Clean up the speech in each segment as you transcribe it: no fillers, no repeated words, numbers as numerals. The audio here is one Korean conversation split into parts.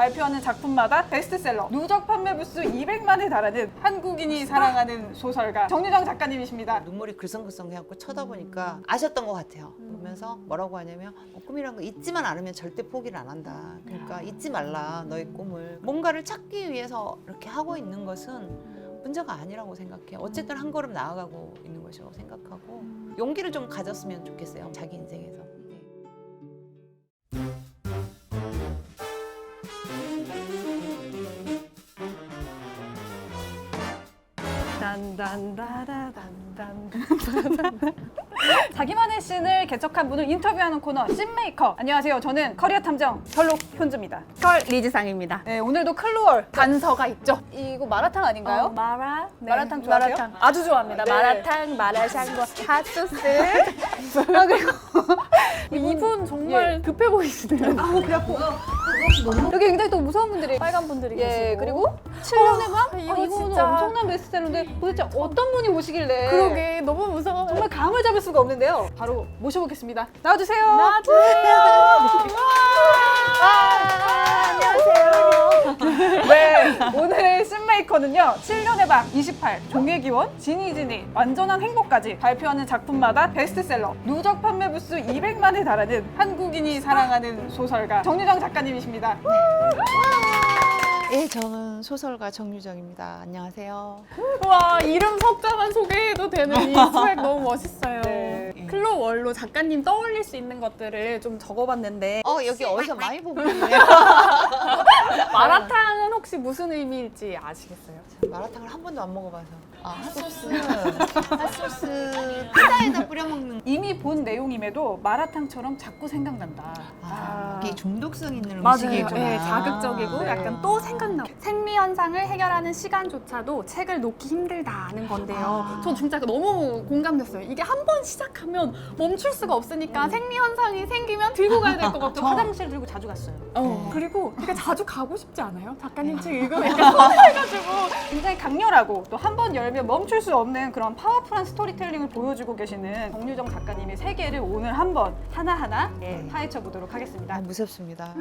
발표하는 작품마다 베스트셀러, 누적 판매 부수 200만에 달하는 한국인이 사랑하는 소설가 정유정 작가님이십니다. 눈물이 글썽글썽해갖고 쳐다보니까 아셨던 것 같아요. 보면서 뭐라고 하냐면 꿈이란 거 잊지만 않으면 절대 포기를 안 한다. 그러니까 잊지 말라 너의 꿈을. 뭔가를 찾기 위해서 이렇게 하고 있는 것은 문제가 아니라고 생각해요. 어쨌든 한 걸음 나아가고 있는 것이라고 생각하고 용기를 좀 가졌으면 좋겠어요. 자기 인생에서. 자기만의 씬을 개척한 분을 인터뷰하는 코너 씬메이커. 안녕하세요. 저는 커리어 탐정 셜록 현주입니다. 컬 리즈상입니다. 네, 오늘도 클루얼 단서가 있죠. 이거 마라탕 아닌가요? 마라탕 좋아하세요? 마라탕 아주 좋아합니다. 네. 마라탕, 마라샹궈, 핫소스. 그리고 이분 정말 급해 보이시네요. 아우 배 아파. 여기 굉장히 또 무서운 분들이. 빨간 분들이 예, 계시고. 그리고 7년의 밤? 이거 이거는 진짜. 엄청난 베스트셀러인데 도대체 어떤 분이 오시길래 그러게 너무 무서워. 정말 감을 잡을 수가 없는데요. 바로 모셔보겠습니다. 나와주세요. 안녕하세요. 네, 오늘의 씬메이커는요 7년의 밤, 28, 종의기원, 지니지니, 완전한 행복까지 발표하는 작품마다 베스트셀러, 누적 판매 부수 200만에 달하는 한국인이 사랑하는 소설가 정유정 작가님이십니다. 예, 저는 소설가 정유정입니다. 안녕하세요. 와 이름 석자만 소개해도 되는 이 스웩 너무 멋있어요. 네. 클로월로 작가님 떠올릴 수 있는 것들을 좀 적어봤는데 여기 어디서 많이 본 분이네요. 마라탕은 혹시 무슨 의미일지 아시겠어요? 마라탕을 한 번도 안 먹어봐서. 핫소스 피자에다 뿌려 먹는. 이미 본 내용임에도 마라탕처럼 자꾸 생각난다. 이게 중독성 있는 맞아요. 음식이구나. 네, 자극적이고 네. 약간 또 생각나고 생리 현상을 해결하는 시간조차도 책을 놓기 힘들다는 건데요. 저 진짜 너무 공감됐어요. 이게 한 번 시작하면 멈출 수가 없으니까 생리 현상이 생기면 들고 가야 될 것 저 같고 화장실 들고 자주 갔어요. 그리고 되게 자주 가고 싶지 않아요? 작가님 책 읽으면 약간 서운해가지고 굉장히 강렬하고 또 한 번 열면 멈출 수 없는 그런 파워풀한 스토리텔링을 보여주고 계시는 정유정 작가님의 세계를 오늘 한번 하나하나 파헤쳐 보도록 하겠습니다. 무섭습니다.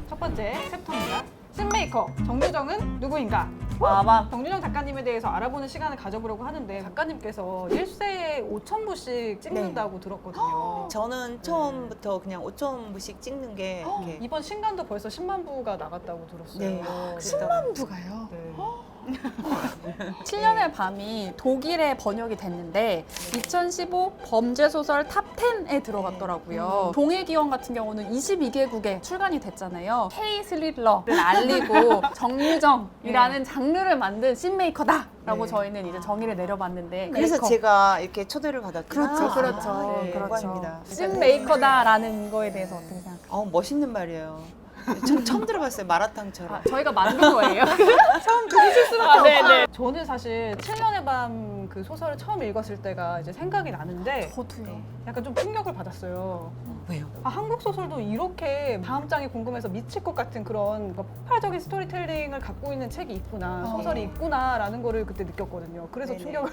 첫 번째 챕터입니다. 씬메이커 정유정은 누구인가? 아마 정유정 작가님에 대해서 알아보는 시간을 가져보려고 하는데 작가님께서 일세에 5,000부씩 찍는다고 들었거든요. 저는 처음부터 그냥 5,000부씩 찍는 게 이렇게. 이번 신간도 벌써 10만 부가 나갔다고 들었어요. 네. 10만 부가요. 네. 7년의 밤이 독일에 번역이 됐는데 2015 범죄소설 탑10에 들어갔더라고요. 종의기원 같은 경우는 22개국에 출간이 됐잖아요. K-스릴러를 알리고 정유정이라는 장르를 만든 씬메이커다라고 네. 저희는 이제 정의를 내려봤는데 그래서 메이커. 제가 이렇게 초대를 받았구나. 그렇죠. 네, 영광입니다. 씬메이커다라는 거에 대해서 어떻게 생각해요? 멋있는 말이에요. 처음 들어봤어요. 마라탕처럼. 저희가 만든 거예요. 처음 들으실 수밖에 아, 네네. 저는 사실 7년의 밤 그 소설을 처음 읽었을 때가 이제 생각이 나는데 저도요. 약간 좀 충격을 받았어요. 왜요? 한국 소설도 이렇게 다음 장이 궁금해서 미칠 것 같은 그런 폭발적인 스토리텔링을 갖고 있는 책이 있구나, 소설이 있구나라는 거를 그때 느꼈거든요. 그래서 네네. 충격을.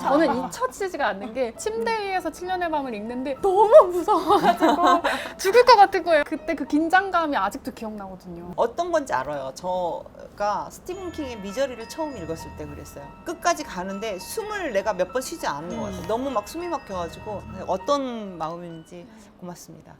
저는 잊혀지지가 않는 게 침대 위에서 7년의 밤을 읽는데 너무 무서워가지고 죽을 것 같은 거예요. 그때 그 긴장감이 아직도 기억나거든요. 어떤 건지 알아요. 저가 스티븐 킹의 미저리를 처음 읽었을 때 그랬어요. 끝까지 가는데 숨을 내가 몇 번 쉬지 않은 것 같아요. 너무 막 숨이 막혀가지고 어떤 마음인지 고맙습니다.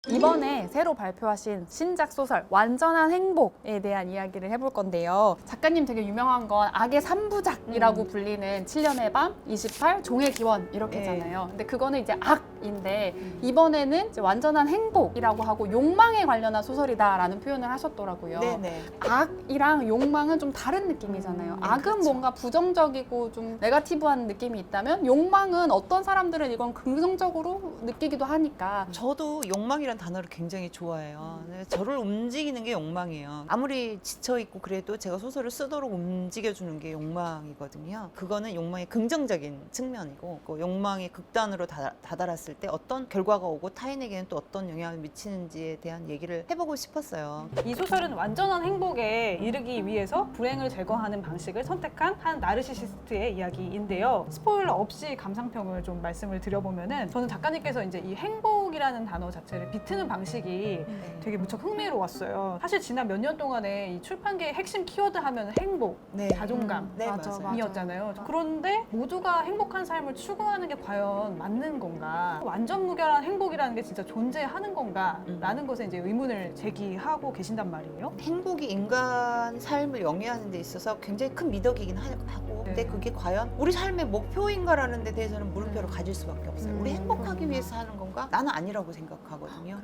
이번에 새로 발표하신 신작 소설 완전한 행복에 대한 이야기를 해볼 건데요. 작가님 되게 유명한 건 악의 3부작이라고 불리는 7년의 밤, 28, 종의 기원 이렇게잖아요. 근데 그거는 이제 악인데 이번에는 이제 완전한 행복이라고 하고 욕망에 관련한 소설이다라는 표현을 하셨더라고요. 네네. 악이랑 욕망은 좀 다른 느낌이잖아요. 악은 그렇죠. 뭔가 부정적이고 좀 네거티브한 느낌이 있다면 욕망은 어떤 사람들은 이건 긍정적으로 느끼기도 하니까 저도 욕망이란 단어를 굉장히 좋아해요. 저를 움직이는 게 욕망이에요. 아무리 지쳐있고 그래도 제가 소설을 쓰도록 움직여주는 게 욕망이거든요. 그거는 욕망의 긍정적인 측면이고 그 욕망의 극단으로 다다랐을 때 어떤 결과가 오고 타인에게는 또 어떤 영향을 미치는지에 대한 얘기를 해보고 싶었어요. 이 소설은 완전한 행복에 이르기 위해서 불행을 제거하는 방식을 선택한 한 나르시시스트의 이야기인데요. 스포일러 없이 감상평을 좀 말씀을 드려보면은 저는 작가님께서 이제 이 행복 행복이라는 단어 자체를 비트는 방식이 네. 되게 무척 흥미로웠어요. 사실 지난 몇 년 동안에 이 출판계의 핵심 키워드 하면 행복, 네. 자존감 네, 맞아, 맞아요. 맞아. 이었잖아요. 그런데 모두가 행복한 삶을 추구하는 게 과연 맞는 건가? 완전 무결한 행복이라는 게 진짜 존재하는 건가? 라는 것에 이제 의문을 제기하고 계신단 말이에요. 행복이 인간 삶을 영위하는 데 있어서 굉장히 큰 미덕이긴 하고 근데 네. 그게 과연 우리 삶의 목표인가라는 데 대해서는 물음표를 가질 수밖에 없어요. 우리 행복하기 그렇구나. 위해서 하는 건가? 나는 아니라고 생각하거든요.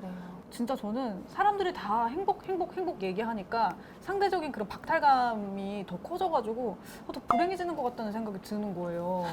진짜 저는 사람들이 다 행복 얘기하니까 상대적인 그런 박탈감이 더 커져가지고 더 불행해지는 것 같다는 생각이 드는 거예요.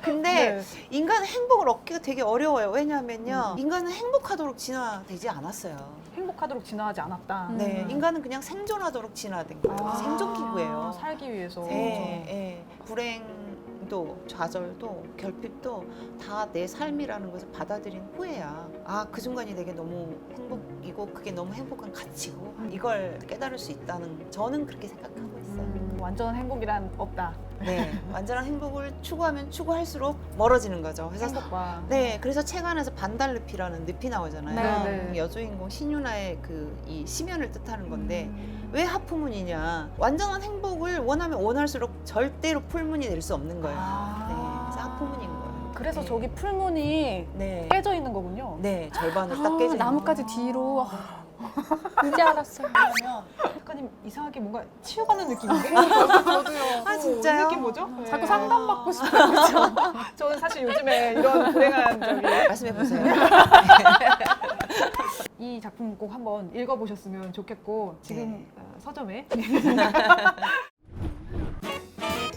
근데 네. 인간은 행복을 얻기가 되게 어려워요. 왜냐하면요. 인간은 행복하도록 진화되지 않았어요. 행복하도록 진화하지 않았다. 네, 인간은 그냥 생존하도록 진화된 거예요. 아, 생존기구예요. 살기 위해서. 예, 예. 불행도 좌절도 결핍도 다 내 삶이라는 것을 받아들인 후에야 그 순간이 내게 너무 행복이고 그게 너무 행복한 가치고 이걸 깨달을 수 있다는 저는 그렇게 생각하고 있어요. 완전 행복이란 없다. 네, 완전한 행복을 추구하면 추구할수록 멀어지는 거죠. 그래서 행복과. 네, 그래서 책 안에서 반달늪이라는 늪이 나오잖아요. 네, 네. 여주인공 신유나의 그 이 심연을 뜻하는 건데 왜 하프문이냐? 완전한 행복을 원하면 원할수록 절대로 풀문이 될 수 없는 거예요. 네, 그래서 하프문인 거예요. 그래서 네. 저기 풀문이 네, 깨져 있는 거군요. 네, 절반으로 딱 깨져 있는 나뭇가지 뒤로 이제 알았어요. 거예요. 작가님 이상하게 뭔가 치유받는 느낌인데? 저도요. 아, 진짜요? 이 느낌 뭐죠? 자꾸 네. 상담받고 싶어요. 그렇죠? 저는 사실 요즘에 이런 불행한 적이 말씀해 보세요. 이 작품 꼭 한번 읽어보셨으면 좋겠고 지금 네. 서점에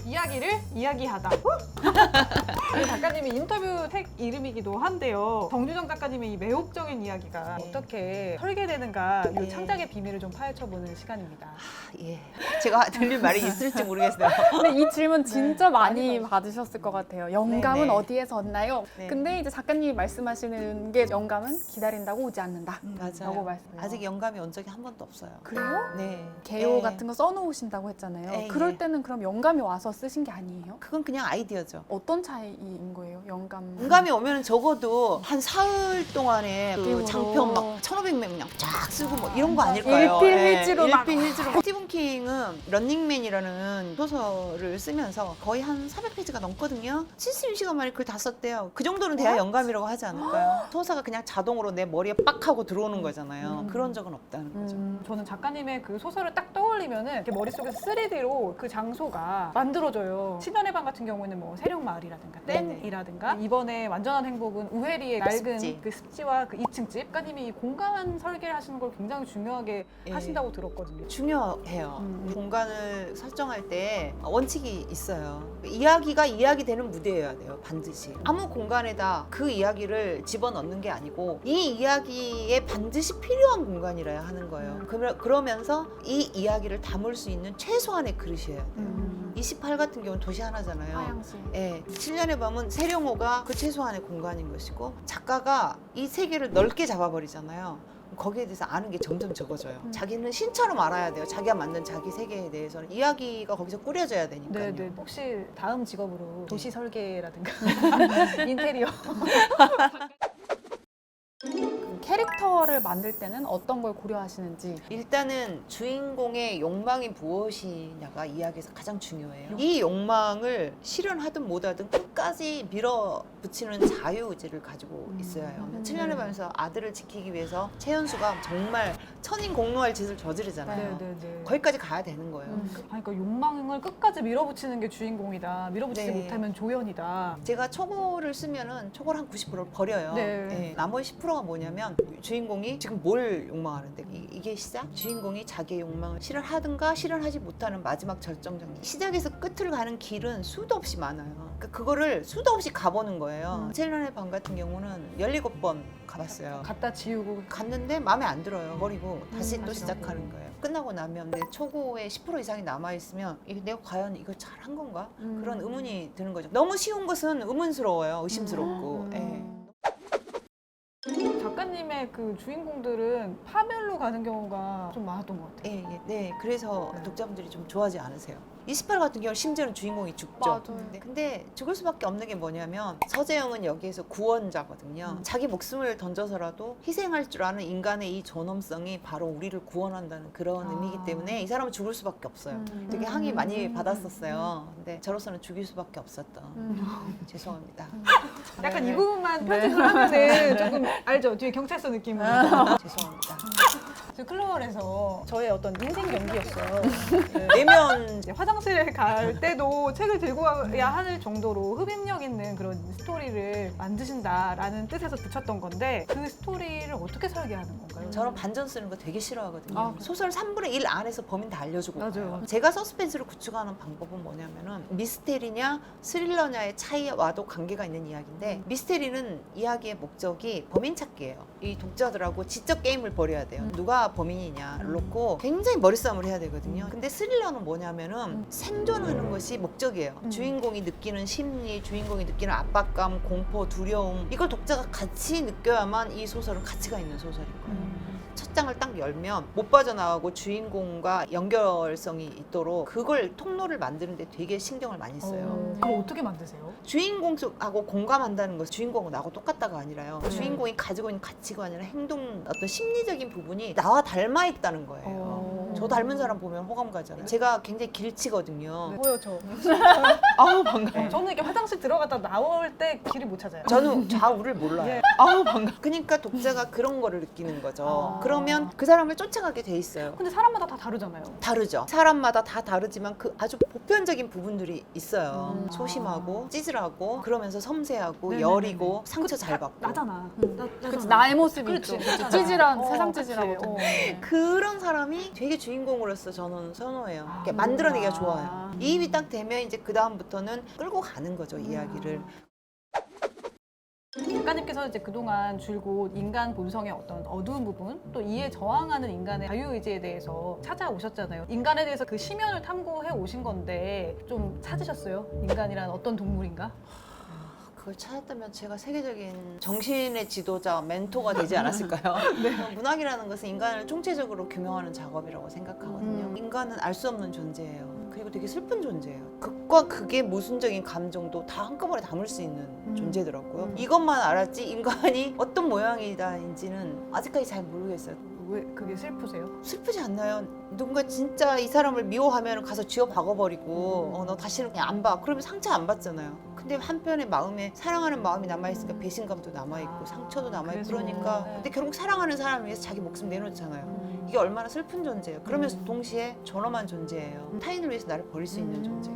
이야기를 이야기하다. 이 작가님이 인터뷰 책 이름이기도 한데요. 정주정 작가님의 이 매혹적인 이야기가 네. 어떻게 설계되는가 이 네. 창작의 비밀을 좀 파헤쳐보는 시간입니다. 예, 제가 들릴 말이 있을지 모르겠어요. 근데 이 질문 진짜 많이 많이 받으셨을 것 같아요. 영감은 네, 네. 어디에서 얻나요? 네. 근데 이제 작가님이 말씀하시는 게 영감은 기다린다고 오지 않는다. 맞아요. 라고 말씀해요. 아직 영감이 온 적이 한 번도 없어요. 그래요? 네. 개요 네. 같은 거 써놓으신다고 했잖아요. 네, 그럴 네. 때는 그럼 영감이 와서 쓰신 게 아니에요? 그건 그냥 아이디어죠. 어떤 차이인 거예요? 영감. 영감이 오면 적어도 한 사흘 동안에 그 그리고 장편 막 1500명 쫙 쓰고 뭐 이런 거 아닐까요? 일필일지로 막. 일필일지로. 스티븐 킹은 런닝맨이라는 소설을 쓰면서 거의 한 400페이지가 넘거든요. 72시간 만에 그걸 다 썼대요. 그 정도는 돼야 영감이라고 하지 않을까요? 소사가 그냥 자동으로 내 머리에 빡 하고 들어오는 거잖아요. 그런 적은 없다는 거죠. 저는 작가님의 그 소설을 딱 떠올리면은 이렇게 머릿속에서 3D로 그 장소가 만들어져요. 신현의 방 같은 경우에는 뭐 세력마을이라든가 네네. 땐이라든가 이번에 완전한 행복은 우회리의 낡은 습지. 그 습지와 그 2층 집. 작가님이 이 공간 설계를 하시는 걸 굉장히 중요하게 예. 하신다고 들었거든요. 중요해요. 공간을 설정할 때 원칙이 있어요. 이야기가 이야기되는 무대여야 돼요. 반드시. 아무 공간에다 그 이야기를 집어넣는 게 아니고 이 이야기에 반드시 필요한 공간이라야 하는 거예요. 그러면서 이 이야기를 담을 수 있는 최소한의 그릇이어야 돼요. 28 같은 경우는 도시 하나잖아요. 화양시. 예, 7년의 밤은 세령호가 그 최소한의 공간인 것이고 작가가 이 세계를 넓게 잡아버리잖아요. 거기에 대해서 아는 게 점점 적어져요. 자기는 신처럼 알아야 돼요. 자기가 만든 자기 세계에 대해서는 이야기가 거기서 꾸려져야 되니까요. 네네. 혹시 다음 직업으로 도시 설계라든가 인테리어 캐릭터를 만들 때는 어떤 걸 고려하시는지. 일단은 주인공의 욕망이 무엇이냐가 이야기에서 가장 중요해요. 이 욕망을 실현하든 못하든 끝까지 밀어붙이는 자유의지를 가지고 있어야 해요. 7년의 밤에서 아들을 지키기 위해서 최연수가 정말 천인공노할 짓을 저지르잖아요. 네네네. 거기까지 가야 되는 거예요. 그러니까 욕망을 끝까지 밀어붙이는 게 주인공이다. 밀어붙이지 네. 못하면 조연이다. 제가 초고를 쓰면은 초고를 한 90%를 버려요. 네. 네. 나머지 10%가 뭐냐면 주인공이 지금 뭘 욕망하는데 이게 시작? 주인공이 자기의 욕망을 실현하든가 실현하지 못하는 마지막 절정장. 시작에서 끝을 가는 길은 수도 없이 많아요. 그러니까 그거를 수도 없이 가보는 거예요. 7년의 밤 같은 경우는 17번 가봤어요. 갖다 지우고 갔는데 마음에 안 들어요. 버리고 다시 또 다시 시작하는 거예요. 끝나고 나면 내 초고의 10% 이상이 남아있으면 이게 내가 과연 이걸 잘한 건가? 그런 의문이 드는 거죠. 너무 쉬운 것은 의문스러워요. 의심스럽고. 예. 작가님의 그 주인공들은 파멸로 가는 경우가 좀 많았던 것 같아요. 예, 예, 네. 그래서 네. 독자분들이 좀 좋아하지 않으세요. 28 같은 경우는 심지어는 주인공이 죽죠. 맞아요. 근데 죽을 수밖에 없는 게 뭐냐면 서재영은 여기에서 구원자거든요. 자기 목숨을 던져서라도 희생할 줄 아는 인간의 이 존엄성이 바로 우리를 구원한다는 그런 의미이기 때문에 이 사람은 죽을 수밖에 없어요. 되게 항의 많이 받았었어요. 근데 저로서는 죽일 수밖에 없었던. 죄송합니다. 약간 네. 이 부분만 편집을 하면은 조금 알죠? 뒤에 경찰서 느낌으로. 죄송합니다. 저 클로월에서 저의 어떤 인생 경기였어요. 네. 내면 이제 화장실에 갈 때도 책을 들고 가야 할 정도로 흡입력 있는 그런 스토리를 만드신다라는 뜻에서 붙였던 건데 그 스토리를 어떻게 설계하는 건가요? 저런 반전 쓰는 거 되게 싫어하거든요. 아, 그래요? 소설 3분의 1 안에서 범인 다 알려주고 맞아요. 가요. 제가 서스펜스를 구축하는 방법은 뭐냐면은 미스테리냐 스릴러냐의 차이와도 관계가 있는 이야기인데 미스테리는 이야기의 목적이 범인 찾기예요. 이 독자들하고 지적 게임을 벌여야 돼요. 누가 범인이냐를 놓고 굉장히 머리싸움을 해야 되거든요. 근데 스릴러는 뭐냐면은 생존하는 것이 목적이에요. 주인공이 느끼는 심리, 주인공이 느끼는 압박감, 공포, 두려움 이걸 독자가 같이 느껴야만 이 소설은 가치가 있는 소설인 거예요. 첫 장을 딱 열면 못 빠져나가고 주인공과 연결성이 있도록 그걸 통로를 만드는데 되게 신경을 많이 써요. 그럼 어떻게 만드세요? 주인공하고 공감한다는 것은 주인공은 나하고 똑같다가 아니라요. 네. 주인공이 가지고 있는 가치관이나 행동, 어떤 심리적인 부분이 나와 닮아 있다는 거예요. 어. 저 닮은 사람 보면 호감 가잖아요. 제가 굉장히 길치거든요. 보여 저. 아우 반가워. 저는 이렇게 화장실 들어갔다 나올 때 길을 못 찾아요. 저는 좌우를 몰라요. 예. 아우 반가워. 그러니까 독자가 그런 거를 느끼는 거죠. 아. 그러면 그 사람을 쫓아가게 돼 있어요. 근데 사람마다 다 다르잖아요. 다르죠. 사람마다 다 다르지만 그 아주 보편적인 부분들이 있어요. 음. 소심하고 찌질하고 그러면서 섬세하고 네네네네. 여리고 상처 잘 다 받고 나잖아. 그치, 나의 모습이 그렇지. 있죠. 그렇잖아. 찌질한 어, 세상 그치. 찌질하거든. 어. 그런 사람이 되게 주인공으로서 저는 선호해요. 이렇게 만들어내기가 좋아요. 이입이 딱 되면 이제 그 다음부터는 끌고 가는 거죠, 이야기를. 작가님께서 이제 그동안 줄곧 인간 본성의 어떤 어두운 부분 또 이에 저항하는 인간의 자유의지에 대해서 찾아오셨잖아요. 인간에 대해서 그 심연을 탐구해 오신 건데 좀 찾으셨어요? 인간이란 어떤 동물인가? 그걸 찾았다면 제가 세계적인 정신의 지도자, 멘토가 되지 않았을까요? 문학이라는 것은 인간을 총체적으로 규명하는 작업이라고 생각하거든요. 인간은 알 수 없는 존재예요. 그리고 되게 슬픈 존재예요. 극과 극의 모순적인 감정도 다 한꺼번에 담을 수 있는 존재더라고요. 이것만 알았지 인간이 어떤 모양이다인지는 아직까지 잘 모르겠어요. 왜 그게 슬프세요? 슬프지 않나요? 누군가 진짜 이 사람을 미워하면 가서 쥐어 박아버리고 너 다시는 그냥 안 봐. 그러면 상처 안 받잖아요. 근데 한편의 마음에 사랑하는 마음이 남아있으니까 배신감도 남아있고 상처도 남아있고 그래서. 그러니까 네. 근데 결국 사랑하는 사람을 위해서 자기 목숨 내놓잖아요. 이게 얼마나 슬픈 존재예요. 그러면서 동시에 존엄한 존재예요. 타인을 위해서 나를 버릴 수 있는 존재.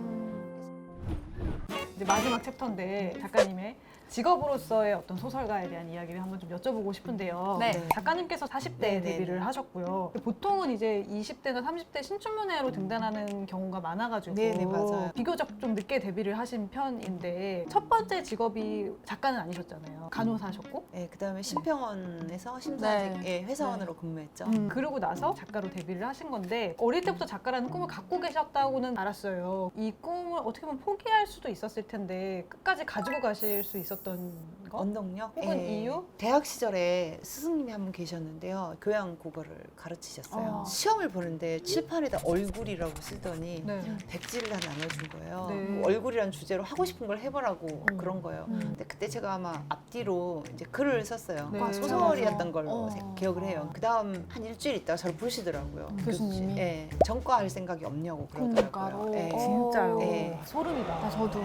이제 마지막 챕터인데 작가님의 직업으로서의 어떤 소설가에 대한 이야기를 한번 좀 여쭤보고 싶은데요. 네. 작가님께서 40대 네, 데뷔를 네. 하셨고요. 보통은 이제 20대나 30대 신춘문예로 등단하는 경우가 많아가지고 네, 네, 맞아요. 비교적 좀 늦게 데뷔를 하신 편인데 첫 번째 직업이 작가는 아니셨잖아요. 간호사셨고 네, 그다음에 심평원에서 심사직 회사원으로 근무했죠. 그러고 나서 작가로 데뷔를 하신 건데 어릴 때부터 작가라는 꿈을 갖고 계셨다고는 알았어요. 이 꿈을 어떻게 보면 포기할 수도 있었을 텐데 끝까지 가지고 가실 수 있었던 거? 원동력? 혹은 이유? 대학 시절에 스승님이 한 분 계셨는데요. 교양 국어를 가르치셨어요. 시험을 보는데 칠판에다 얼굴이라고 쓰더니 네. 백지를 다 나눠준 거예요. 네. 그 얼굴이라는 주제로 하고 싶은 걸 해보라고 그런 거예요. 근데 그때 제가 아마 앞뒤로 이제 글을 썼어요. 네. 소설이었던 걸로 어. 기억을 해요. 그 다음 한 일주일 있다가 저를 부르시더라고요. 교수님이? 예, 전과 할 생각이 없냐고 그러더라고요. 공과로? 예. 진짜요? 네. 소름이다. 아, 저도.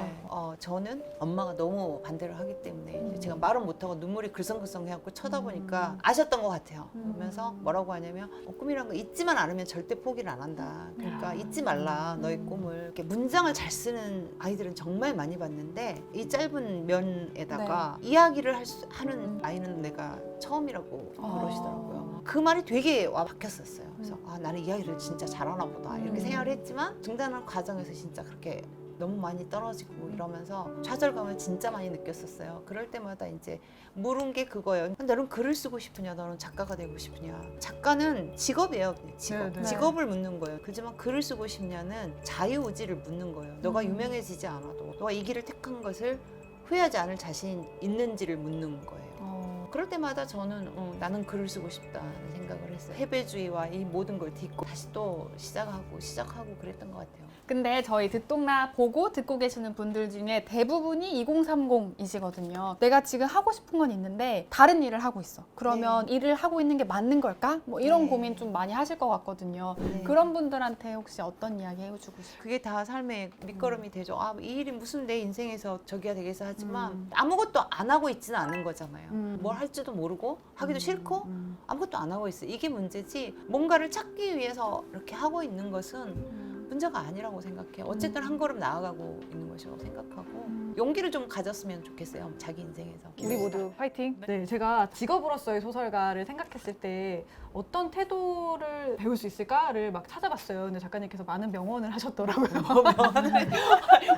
저는 엄마가 너무 반대를 하기 때문에 이제 제가 말은 못하고 눈물이 글썽글썽 해갖고 쳐다보니까 아셨던 것 같아요. 그러면서 뭐라고 하냐면 꿈이란 거 잊지만 않으면 절대 포기를 안 한다. 그러니까 잊지 말라 너의 꿈을. 이렇게 문장을 잘 쓰는 아이들은 정말 많이 봤는데 이 짧은 면에다가 이야기를 하는 아이는 내가 처음이라고 그러시더라고요. 그 말이 되게 와 박혔었어요. 그래서 나는 이야기를 진짜 잘하나 보다 이렇게 생각을 했지만 등단하는 과정에서 진짜 그렇게 너무 많이 떨어지고 이러면서 좌절감을 진짜 많이 느꼈었어요. 그럴 때마다 이제 물은 게 그거예요. 너는 글을 쓰고 싶으냐? 너는 작가가 되고 싶으냐? 작가는 직업이에요. 그냥 직업. 네, 네. 직업을 묻는 거예요. 그렇지만 글을 쓰고 싶냐는 자유의지를 묻는 거예요. 너가 유명해지지 않아도 너가 이 길을 택한 것을 후회하지 않을 자신 있는지를 묻는 거예요. 그럴 때마다 저는 나는 글을 쓰고 싶다는 생각을 했어요. 패배주의와 이 모든 걸 딛고 다시 또 시작하고 그랬던 것 같아요. 근데 저희 듣동나 보고 듣고 계시는 분들 중에 대부분이 2030이시거든요. 내가 지금 하고 싶은 건 있는데 다른 일을 하고 있어. 그러면 일을 하고 있는 게 맞는 걸까? 뭐 이런 네. 고민 좀 많이 하실 것 같거든요. 네. 그런 분들한테 혹시 어떤 이야기 해주고 싶어요? 그게 다 삶의 밑거름이 되죠. 아, 이 일이 무슨 내 인생에서 저기가 되겠어 하지만 음. 아무것도 안 하고 있지는 않은 거잖아요. 음. 뭘 할지도 모르고 하기도 싫고 아무것도 안 하고 있어. 이게 문제지. 뭔가를 찾기 위해서 이렇게 하고 있는 것은 문제가 아니라고 생각해요. 어쨌든 한 걸음 나아가고 있는 것이라고 생각하고 용기를 좀 가졌으면 좋겠어요. 자기 인생에서. 우리 모두 화이팅! 네, 제가 직업으로서의 소설가를 생각했을 때 어떤 태도를 배울 수 있을까를 막 찾아봤어요. 근데 작가님께서 많은 명언을 하셨더라고요.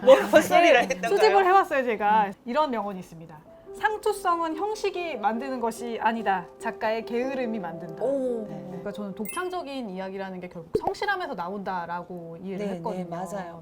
뭘 헛소리를 했던가요? 수집을 해왔어요, 제가. 이런 명언이 있습니다. 상투성은 형식이 만드는 것이 아니다. 작가의 게으름이 만든다. 오. 네. 그러니까 저는 독창적인 이야기라는 게 결국 성실함에서 나온다라고 이해를 했거든요. 맞아요.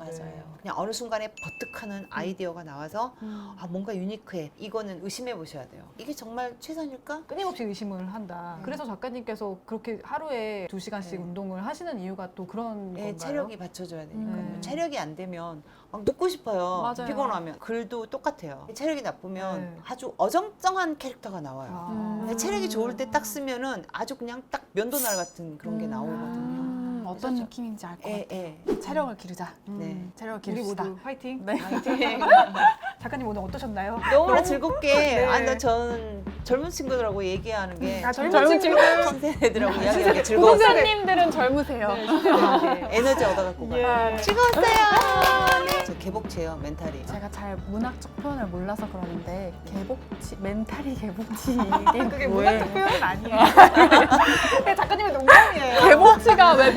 그냥 어느 순간에 버뜩하는 아이디어가 나와서 아, 뭔가 유니크해. 이거는 의심해 보셔야 돼요. 이게 정말 최선일까? 끊임없이 의심을 한다. 그래서 작가님께서 그렇게 하루에 2시간씩 네. 운동을 하시는 이유가 또 그런 네, 건가요? 체력이 받쳐줘야 되니까요. 네. 체력이 안 되면 막 눕고 싶어요. 맞아요. 피곤하면. 글도 똑같아요. 체력이 나쁘면 네. 아주 어정쩡한 캐릭터가 나와요. 아. 근데 체력이 좋을 때 딱 쓰면은 아주 그냥 딱 면도날 같은 그런 게 나오거든요. 어떤 그래서 느낌인지 알 것 예, 같아요. 예. 체력을 기르자. 네. 체력을 우리 기릅시다. 모두 화이팅! 네. 화이팅. 작가님 오늘 어떠셨나요? 너무 즐겁게. 네. 아, 나 저는 젊은 친구들하고 얘기하는 게 젊은 친구들! 신세대들하고 이야기하는 게 즐거웠어요. 고등생님들은 젊으세요. 에너지 얻어갖고 가요. 예. 즐거웠어요. 네. 저 개복치예요, 멘탈이. 제가 잘 문학적 표현을 몰라서 그러는데 개복치, 멘탈이 개복치 이게 그게 뭐예요? 문학적 표현은 아니에요. 그냥 작가님의 농담이에요. 개복치가 왜